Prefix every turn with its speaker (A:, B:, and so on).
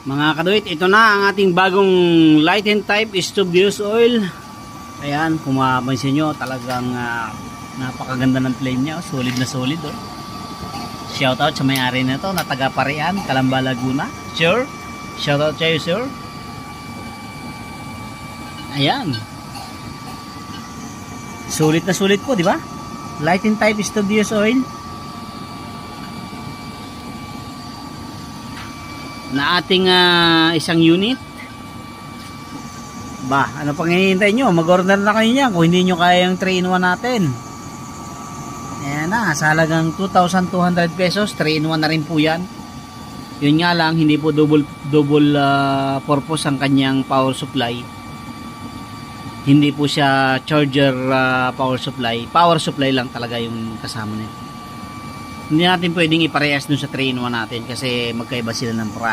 A: Mga kaduit, ito na ang ating bagong light and type stove use oil. Ayan, kung mapapansin nyo, talagang napakaganda ng flame niya. Solid na solid. Oh. Shoutout sa may-ari na ito na taga Parian, Calamba, Laguna. Sure? Shoutout sa'yo, sir. Ayan. Solid na solid po, di ba? Light and type stove use oil. Na ating isang unit. Ba, ano pang hinihintay nyo? Mag-order na kayo niyan kung hindi nyo kaya yung 3-in-1 natin. Ayan na, sa halagang 2,200 pesos, 3-in-1 na rin po yan. Yun nga lang, hindi po double purpose ang kanyang power supply. Hindi po siya charger power supply. Power supply lang talaga yung kasama nito. Hindi natin pwedeng iparehas dun sa 3-in-1 natin kasi magkaiba sila ng price.